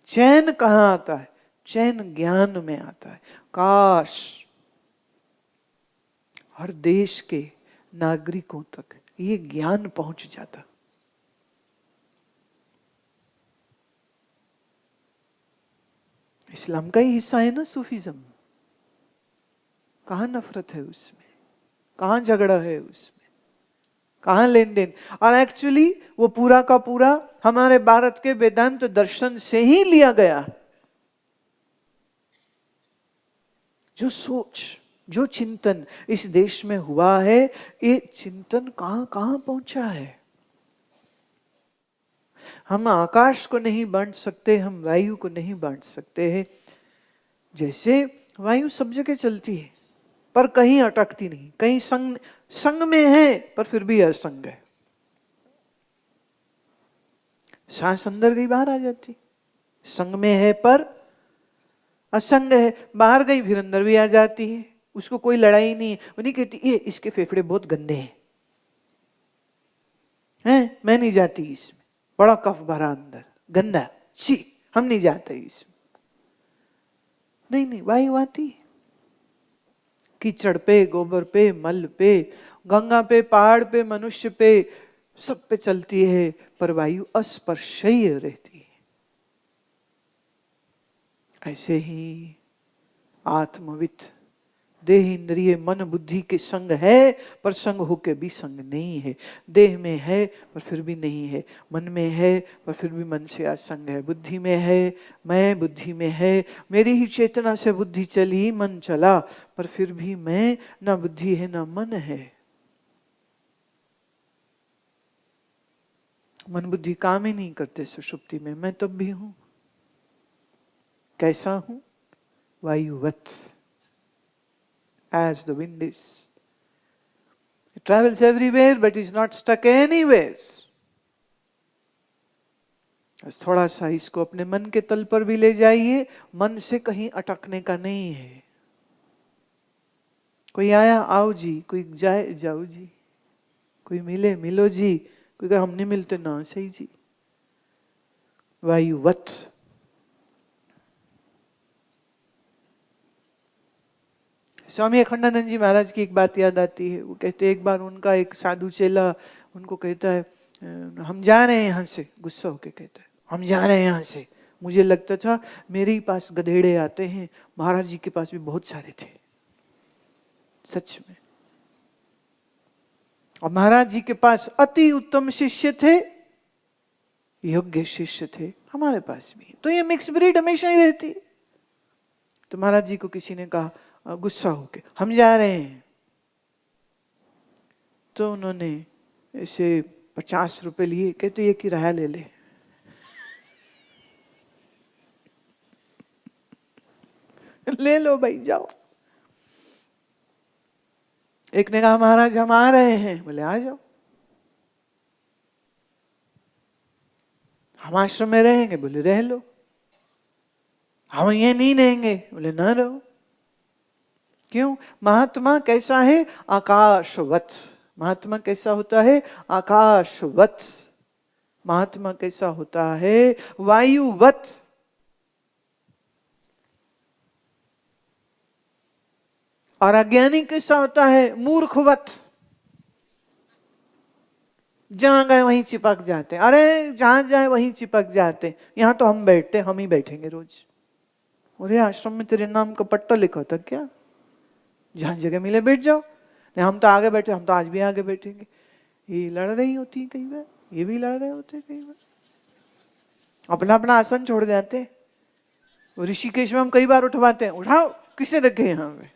चैन कहां आता है? चैन ज्ञान में आता है। काश हर देश के नागरिकों तक ये ज्ञान पहुंच जाता। इस्लाम का ही हिस्सा है ना सूफीज्म। कहां नफरत है उसमें? कहां झगड़ा है उसमें? कहां लेन देन? और एक्चुअली वो पूरा का पूरा हमारे भारत के वेदांत दर्शन से ही लिया गया। जो सोच, जो चिंतन इस देश में हुआ है, ये चिंतन कहां कहां पहुंचा है। हम आकाश को नहीं बांट सकते, हम वायु को नहीं बांट सकते हैं। जैसे वायु सब जगह चलती है पर कहीं अटकती नहीं, कहीं संग संग में है पर फिर भी असंग है। सांस अंदर गई बाहर आ जाती, संग में है पर असंग है, बाहर गई फिर अंदर भी आ जाती है। उसको कोई लड़ाई नहीं है। वो नहीं कहती ये इसके फेफड़े बहुत गंदे हैं, मैं नहीं जाती इसमें, बड़ा कफ भरा अंदर, गंदा, छी, हम नहीं जाते इसमें। नहीं नहीं, वायु आती है। कीचड़ पे, गोबर पे, मल पे, गंगा पे, पहाड़ पे, मनुष्य पे, सब पे चलती है, पर वायु अस्पर्शयी रहती है। ऐसे ही आत्मवित देह इंद्रिय मन बुद्धि के संग है, पर संग होके भी संग नहीं है। देह में है पर फिर भी नहीं है, मन में है पर फिर भी मन से असंग है, बुद्धि में है, मैं बुद्धि में है, मेरी ही चेतना से बुद्धि चली, मन चला, पर फिर भी मैं, ना बुद्धि है ना मन है। मन बुद्धि काम ही नहीं करते सुषुप्ति में। मैं तब भी हूं। कैसा हूं? वायुवत, as the wind is. It travels everywhere but is not stuck anywhere. बस थोड़ा सा इसको अपने मन के तल पर भी ले जाइए, मन से कहीं अटकने का नहीं है। कोई आया आओ जी, कोई जाए जाओ जी, कोई मिले मिलो जी, कोई कहे हम नहीं मिलते ना सही जी। वायुवत। स्वामी अखंडानंद जी महाराज की एक बात याद आती है। वो कहते एक बार उनका एक साधु चेला उनको कहता है हम जा रहे हैं यहाँ से। गुस्सा होके कहता है हम जा रहे हैं यहाँ से। मुझे लगता था मेरे ही पास गधेड़े आते हैं, महाराज जी के पास भी बहुत सारे थे, सच में। और महाराज जी के पास अति उत्तम शिष्य थे, योग्य शिष्य थे, हमारे पास भी। तो ये मिक्स ब्रीड हमेशा ही रहती। तो महाराज जी को किसी ने कहा गुस्सा होके हम जा रहे हैं। तो उन्होंने ऐसे 50 रुपए लिए, कहते ये किराया ले ले। ले लो भाई जाओ। एक ने कहा महाराज हम आ रहे हैं। बोले आ जाओ। हम आश्रम में रहेंगे। बोले रह लो। हम ये नहीं रहेंगे। बोले ना रहो। क्यों? महात्मा कैसा है? आकाशवत। महात्मा कैसा होता है? आकाशवत। महात्मा कैसा होता है? वायुवत। और अज्ञानी कैसा होता है? मूर्खवत। जहां गए वहीं चिपक जाते हैं। अरे जहां जाए वहीं चिपक जाते हैं। यहां तो हम बैठते, हम ही बैठेंगे रोज। अरे आश्रम में तेरे नाम का पट्टा लिखा था क्या? जहां जगह मिले बैठ जाओ। नहीं हम तो आगे बैठे, हम तो आज भी आगे बैठेंगे। ये लड़ रही होती है कई बार, ये भी लड़ रहे होते कई बार, अपना अपना आसन छोड़ जाते हैं। ऋषिकेश में हम कई बार उठवाते हैं, उठाओ किसने रखे यहाँ पे।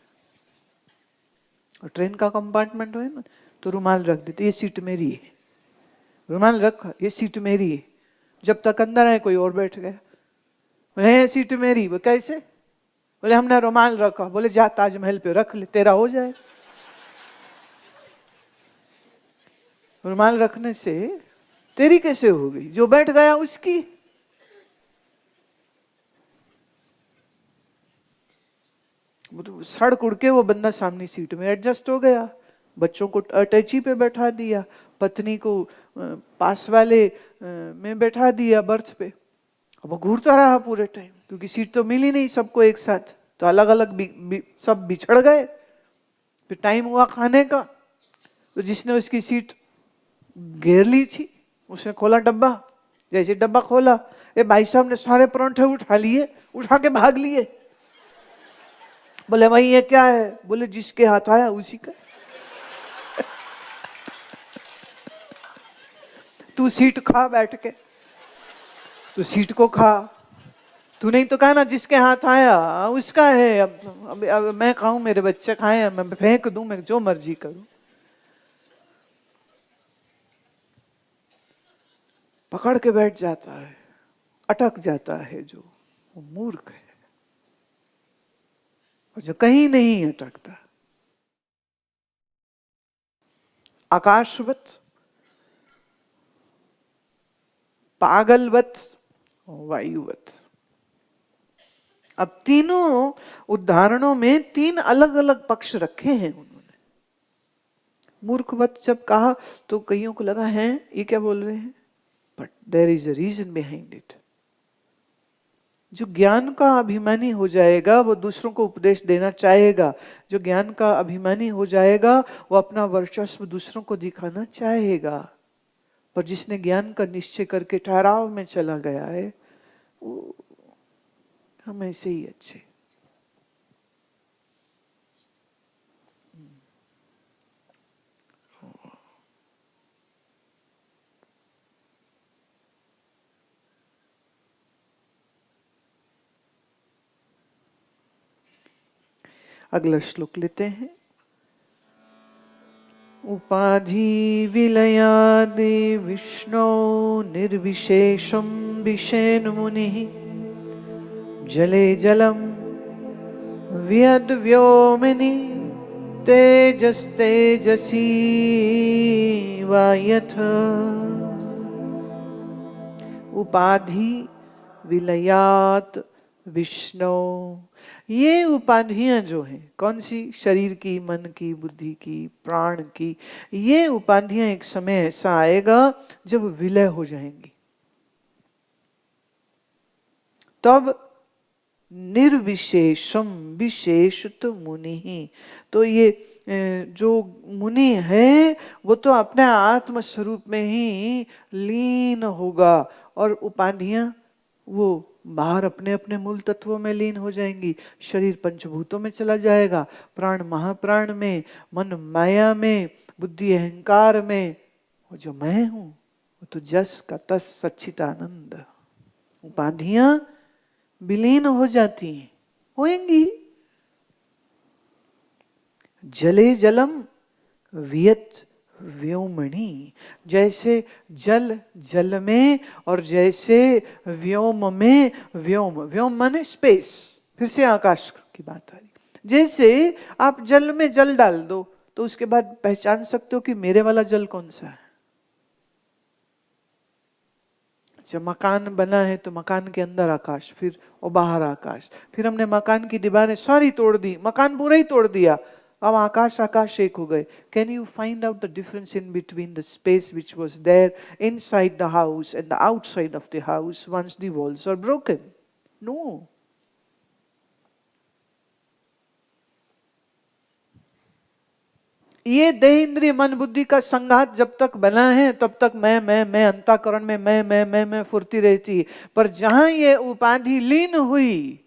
और ट्रेन का कंपार्टमेंट हो ना तो रुमाल रख देते, ये सीट मेरी है, रुमाल रखा, ये सीट मेरी है। जब तक अंदर आए कोई और बैठ गया, बोले ये सीट मेरी। वो कैसे? बोले हमने रुमाल रखा। बोले जा ताजमहल पे रख ले, तेरा हो जाए। रुमाल रखने से तेरी कैसे हो गई? जो बैठ गया उसकी। सड़क उड़ के वो बंदा सामने सीट में एडजस्ट हो गया, बच्चों को अटैची पे बैठा दिया, पत्नी को पास वाले में बैठा दिया बर्थ पे। अब वो घूरता रहा पूरे टाइम, क्योंकि सीट तो मिली नहीं सबको एक साथ, तो अलग अलग सब बिछड़ गए। फिर टाइम हुआ खाने का, तो जिसने उसकी सीट घेर ली थी उसने खोला डब्बा। जैसे डब्बा खोला, ये भाई साहब ने सारे परांठे उठा लिए, उठा के भाग लिए। बोले भाई ये क्या है? बोले जिसके हाथ आया उसी का। तू सीट खा बैठ के, तू सीट को खा। तू नहीं तो कहा ना जिसके हाथ आया उसका है। अब मैं खाऊं, मेरे बच्चे खाएं, मैं फेंक दूं, मैं जो मर्जी करूं। पकड़ के बैठ जाता है, अटक जाता है जो, वो मूर्ख है। और जो कहीं नहीं अटकता, आकाशवत, पागलवत, वायुवत। अब तीनों उदाहरणों में तीन अलग अलग पक्ष रखे हैं उन्होंने। मूर्खवत जब कहा तो कईयों को लगा है ये क्या बोल रहे हैं, but there is a reason behind it. जो ज्ञान का अभिमानी हो जाएगा वो दूसरों को उपदेश देना चाहेगा। जो ज्ञान का अभिमानी हो जाएगा वो अपना वर्चस्व दूसरों को दिखाना चाहेगा। पर जिसने ज्ञान का निश्चय करके ठहराव में चला गया है, वो हम ऐसे ही अच्छे। अगला श्लोक लेते हैं। उपाधि विलयादि विष्णु निर्विशेषम विषेण मुनि जले जलम व्यद व्योमिनी तेजस्तेजसी वायथ। उपाधि विलयात विष्णु, ये उपाधियां जो हैं, कौन सी? शरीर की, मन की, बुद्धि की, प्राण की। ये उपाधियां एक समय ऐसा आएगा जब विलय हो जाएंगी, तब निर्विशेषम विशेषत मुनि। तो ये जो मुनि है वो तो अपने आत्म स्वरूप में ही लीन होगा, और उपाधियां वो बाहर अपने अपने मूल तत्वों में लीन हो जाएंगी। शरीर पंचभूतों में चला जाएगा, प्राण महाप्राण में, मन माया में, बुद्धि अहंकार में। वो जो मैं हूं वो तो जस का तस सच्चिदानंद। उपाधियां विलीन हो जाती हैं, होएंगी। जले जलम वियत व्योमणि, जैसे जल जल में और जैसे व्योम में, व्योम व्योम माने स्पेस, फिर से आकाश की बात आ रही। जैसे आप जल में जल डाल दो तो उसके बाद पहचान सकते हो कि मेरे वाला जल कौन सा है। जब मकान बना है तो मकान के अंदर आकाश, फिर और बाहर आकाश, फिर हमने मकान की दीवारें सारी तोड़ दी, मकान पूरा ही तोड़ दिया, अब आकाश आकाश एक हो गए। Can you find out the difference in between the space which was there inside the house and the outside of the house once the walls are broken? No. ये देह इंद्रिय मन बुद्धि का संघात जब तक बना है तब तक मैं अंतःकरण में मैं फुर्ती रहती है। पर जहां ये उपाधि लीन हुई,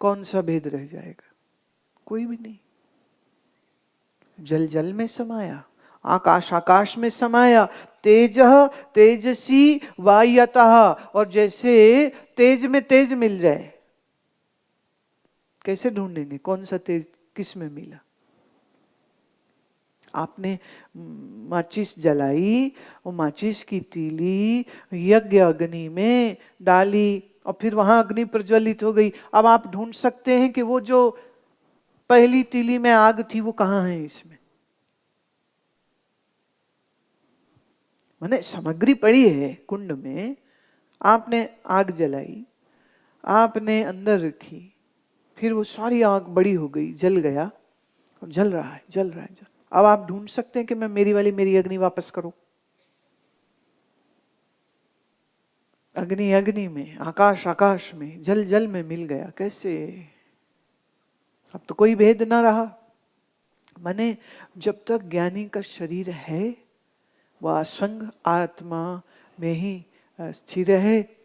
कौन सा भेद रह जाएगा? कोई भी नहीं। जल जल में समाया, आकाश आकाश में समाया, तेज तेजसी वायतः, और जैसे तेज में तेज मिल जाए, कैसे ढूंढेंगे कौन सा तेज किस में मिला? आपने माचिस जलाई, वो माचिस की तीली यज्ञ अग्नि में डाली और फिर वहां अग्नि प्रज्वलित हो गई। अब आप ढूंढ सकते हैं कि वो जो पहली तीली में आग थी वो कहां है इसमें? माने सामग्री पड़ी है कुंड में, आपने आग जलाई, आपने अंदर रखी, फिर वो सारी आग बड़ी हो गई, जल गया, जल रहा है, जल रहा है, अब आप ढूंढ सकते हैं कि मैं मेरी अग्नि वापस करूं? अग्नि अग्नि में, आकाश आकाश में, जल जल में मिल गया, कैसे? अब तो कोई भेद ना रहा। माने जब तक ज्ञानी का शरीर है वह असंग आत्मा में ही स्थिर है,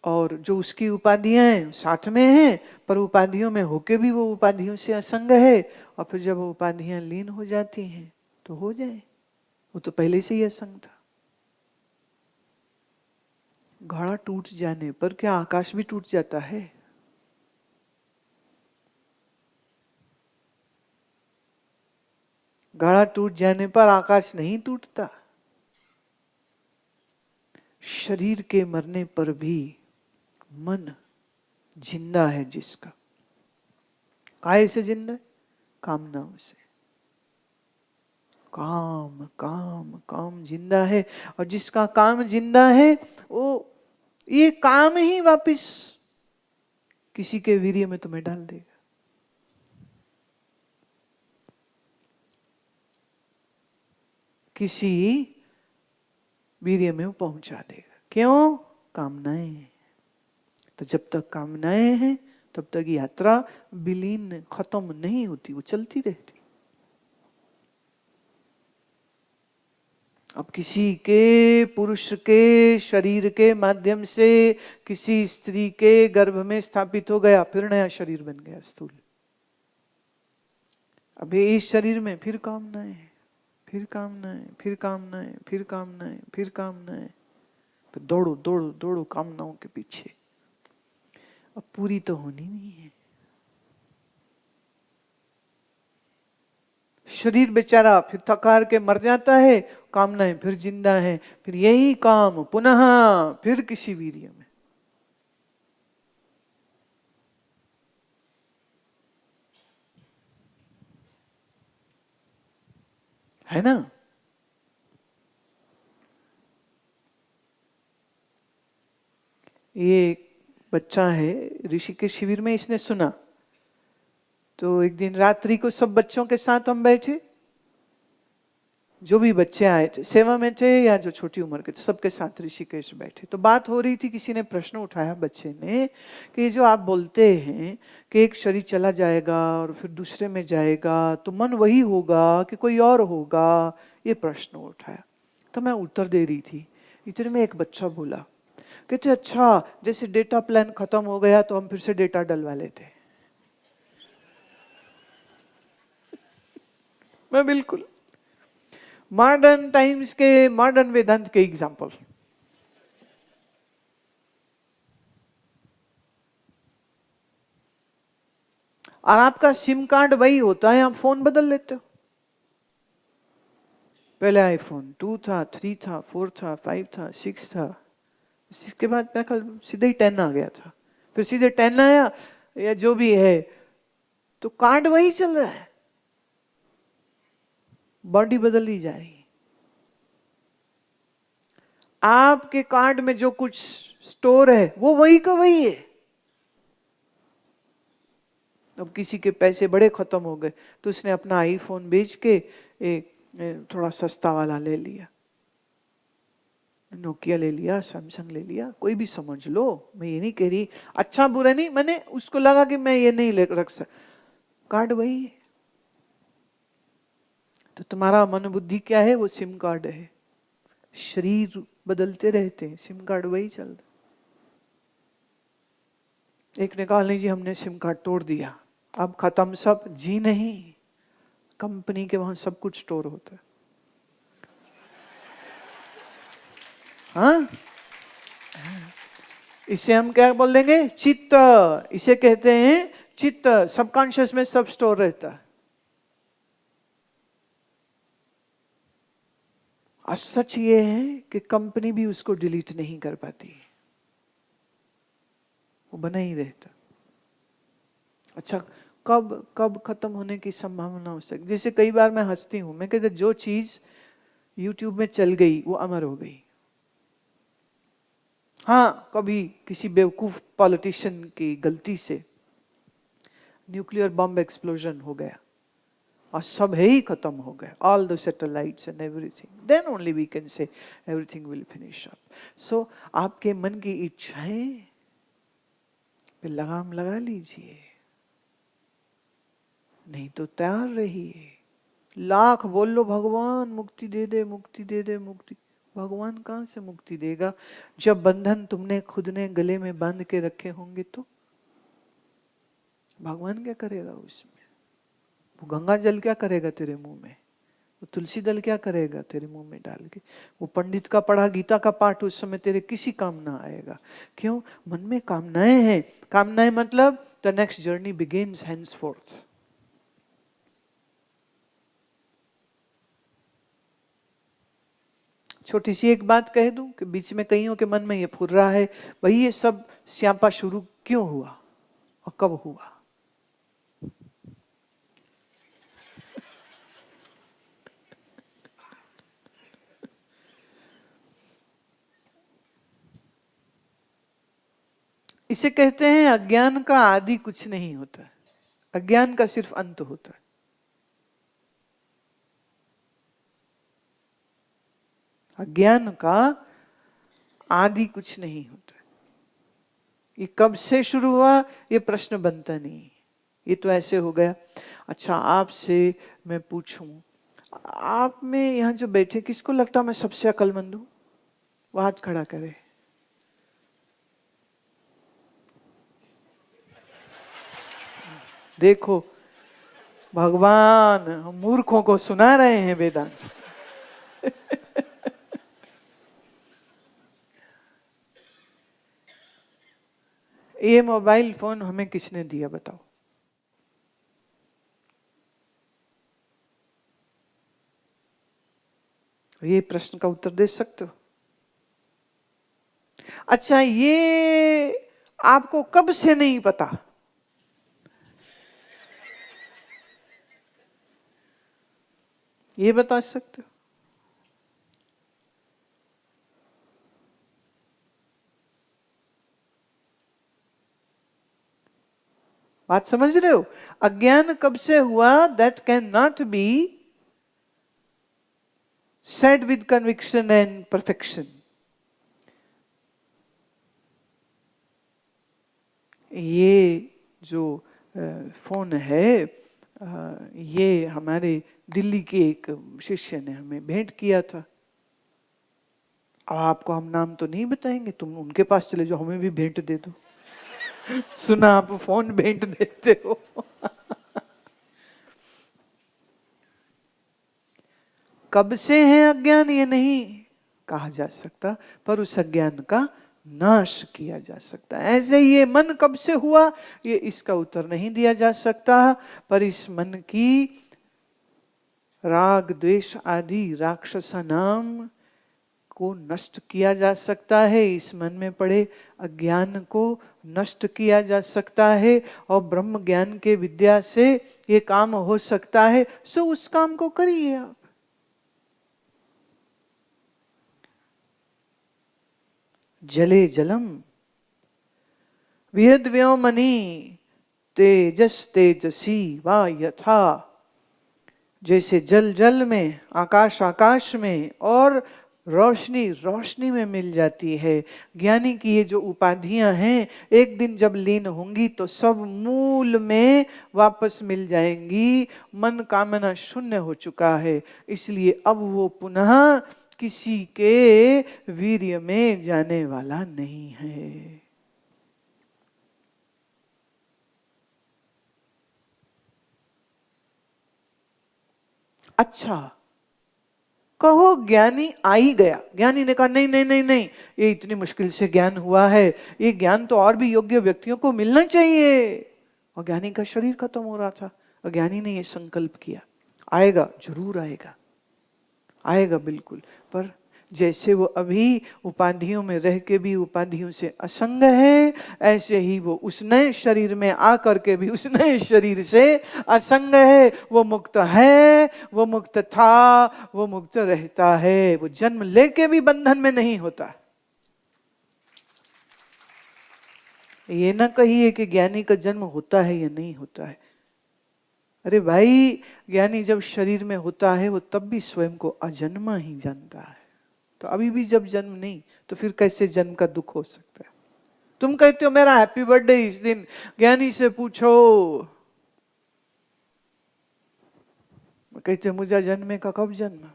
और जो उसकी उपाधियां हैं साथ में हैं, पर उपाधियों में होके भी वो उपाधियों से असंग है, और फिर जब वो उपाधियां लीन हो जाती हैं तो हो जाए, वो तो पहले से ही असंग था। घड़ा टूट जाने पर क्या आकाश भी टूट जाता है? घड़ा टूट जाने पर आकाश नहीं टूटता। शरीर के मरने पर भी मन जिंदा है जिसका, काहे से जिंदा है? कामनाओं से। काम काम काम जिंदा है, और जिसका काम जिंदा है वो ये काम ही वापिस किसी के वीर्य में तुम्हें डाल देगा। किसी वीर्य में वो पहुंचा देगा। क्यों? कामनाएं। तो जब तक कामनाएं हैं तब तक यात्रा विलीन खत्म नहीं होती, वो चलती रहती। अब किसी के पुरुष के शरीर के माध्यम से किसी स्त्री के गर्भ में स्थापित हो गया, फिर नया शरीर बन गया स्थूल। अब इस शरीर में फिर कामनाएं, फिर कामनाएं, फिर कामनाएं, फिर कामनाएं, फिर कामनाएं, फिर दौड़ो दौड़ो दौड़ो कामनाओं के पीछे। अब पूरी तो होनी नहीं है। शरीर बेचारा फिर थकार के मर जाता है, कामनाएं फिर जिंदा है, फिर यही काम पुनः फिर किसी वीर्य में। है ना? ये बच्चा है ऋषि के शिविर में, इसने सुना, तो एक दिन रात्रि को सब बच्चों के साथ हम बैठे, जो भी बच्चे आए थे सेवा में थे या जो छोटी उम्र के थे, सबके साथ ऋषिकेश बैठे। तो बात हो रही थी, किसी ने प्रश्न उठाया बच्चे ने कि जो आप बोलते हैं कि एक शरीर चला जाएगा और फिर दूसरे में जाएगा तो मन वही होगा कि कोई और होगा, ये प्रश्न उठाया। तो मैं उत्तर दे रही थी, इतने में एक बच्चा बोला, कहते अच्छा जैसे डेटा प्लान खत्म हो गया तो हम फिर से डेटा डलवा लेते। मैं बिल्कुल मॉडर्न टाइम्स के मॉडर्न वेदांत के एग्जाम्पल। और आपका सिम कार्ड वही होता है, आप फोन बदल लेते हो। पहले आईफोन 2 था, 3 था, 4 था, 5 था, 6 था, इसके बाद मैं कल सीधे ही 10 आ गया था, फिर सीधे 10 आया या जो भी है, तो कार्ड वही चल रहा है, बॉडी बदल ही जा रही है। आपके कार्ड में जो कुछ स्टोर है वो वही का वही है। अब किसी के पैसे बड़े खत्म हो गए तो उसने अपना आईफोन बेच के एक थोड़ा सस्ता वाला ले लिया, नोकिया ले लिया, सैमसंग ले लिया, कोई भी समझ लो, मैं ये नहीं कह रही अच्छा बुरा नहीं, मैंने उसको लगा कि मैं ये नहीं रख सकता, कार्ड वही है। तो तुम्हारा मन बुद्धि क्या है? वो सिम कार्ड है। शरीर बदलते रहते हैं, सिम कार्ड वही चल रहा। एक ने कहा नहीं जी हमने सिम कार्ड तोड़ दिया, अब खत्म सब। जी नहीं, कंपनी के वहां सब कुछ स्टोर होता है। हाँ, इसे हम क्या बोल देंगे? चित्त। इसे कहते हैं चित्त। सबकॉन्शियस में सब स्टोर रहता है। और सच ये है कि कंपनी भी उसको डिलीट नहीं कर पाती, वो बना ही रहता। अच्छा, कब कब खत्म होने की संभावना हो सकती? जैसे कई बार मैं हंसती हूं, मैं कहते जो चीज यूट्यूब में चल गई वो अमर हो गई। हाँ, कभी किसी बेवकूफ पॉलिटिशियन की गलती से न्यूक्लियर बम एक्सप्लोजन हो गया और सब है ही खत्म हो गया, all the satellites and everything, then only we can say everything will finish up. So आपके मन की इच्छाएं पे लगाम लगा लीजिए, नहीं तो तैयार रहिए। लाख बोल लो भगवान मुक्ति दे दे, मुक्ति दे दे, मुक्ति। भगवान कहां से मुक्ति देगा जब बंधन तुमने खुद ने गले में बांध के रखे होंगे? तो भगवान क्या करेगा उसमें? वो गंगा जल क्या करेगा तेरे मुंह में? वो तुलसी दल क्या करेगा तेरे मुंह में डाल के? वो पंडित का पढ़ा गीता का पाठ उस समय तेरे किसी काम ना आएगा। क्यों? मन में कामनाएं हैं। कामनाएं मतलब the next journey begins henceforth। छोटी सी एक बात कह दूं कि बीच में कईयों के मन में ये फुर रहा है, भाई ये सब स्यापा शुरू क्यों हुआ और कब हुआ? इसे कहते हैं अज्ञान का आदि कुछ नहीं होता, अज्ञान का सिर्फ अंत होता है। अज्ञान का आदि कुछ नहीं होता। ये कब से शुरू हुआ ये प्रश्न बनता नहीं, ये तो ऐसे हो गया। अच्छा, आपसे मैं पूछूं, आप में यहां जो बैठे किसको लगता मैं सबसे अक्लमंद हूं? वो हाथ खड़ा करे। देखो, भगवान हम मूर्खों को सुना रहे हैं वेदांत। ये मोबाइल फोन हमें किसने दिया बताओ? ये प्रश्न का उत्तर दे सकते हो? अच्छा, ये आपको कब से नहीं पता? ये बता सकते हो? बात समझ रहे हो? अज्ञान कब से हुआ? That can not be said with conviction and perfection. ये जो फोन है, ये हमारे दिल्ली के एक शिष्य ने हमें भेंट किया था। अब आपको हम नाम तो नहीं बताएंगे, तुम उनके पास चले जाओ, हमें भी भेंट दे दो। सुना आप फोन भेंट देते हो। कब से है अज्ञान ये नहीं कहा जा सकता, पर उस अज्ञान का नाश किया जा सकता है। ऐसे ये मन कब से हुआ ये इसका उत्तर नहीं दिया जा सकता, पर इस मन की राग द्वेष आदि राक्षसा नाम को नष्ट किया जा सकता है। इस मन में पड़े अज्ञान को नष्ट किया जा सकता है और ब्रह्म ज्ञान के विद्या से ये काम हो सकता है। सो उस काम को करिए आप। जले जलम विहद व्योमनी तेजस तेजसी वा यथा। जैसे जल जल में, आकाश आकाश में और रोशनी रोशनी में मिल जाती है। ज्ञानी की ये जो उपाधियां हैं एक दिन जब लीन होंगी तो सब मूल में वापस मिल जाएंगी। मन कामना शून्य हो चुका है, इसलिए अब वो पुनः किसी के वीर्य में जाने वाला नहीं है। अच्छा, कहो ज्ञानी आ ही गया, ज्ञानी ने कहा नहीं नहीं नहीं नहीं, ये इतनी मुश्किल से ज्ञान हुआ है, ये ज्ञान तो और भी योग्य व्यक्तियों को मिलना चाहिए। और ज्ञानी का शरीर खत्म हो रहा था और ज्ञानी ने ये संकल्प किया, आएगा, जरूर आएगा, आएगा बिल्कुल। पर जैसे वो अभी उपाधियों में रह के भी उपाधियों से असंग है, ऐसे ही वो उस नए शरीर में आकर के भी उस नए शरीर से असंग है। वो मुक्त है, वो मुक्त था, वो मुक्त रहता है, वो जन्म लेके भी बंधन में नहीं होता। ये ना कहिए कि ज्ञानी का जन्म होता है या नहीं होता है। अरे भाई, ज्ञानी जब शरीर में होता है वो तब भी स्वयं को अजन्मा ही जानता है। तो अभी भी जब जन्म नहीं, तो फिर कैसे जन्म का दुख हो सकता है? तुम कहते हो मेरा हैप्पी बर्थडे इस दिन, ज्ञानी से पूछो, कहते हो मुझे जन्मे का कब जन्म,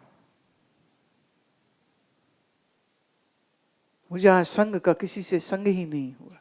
मुझे संग का किसी से संग ही नहीं हुआ।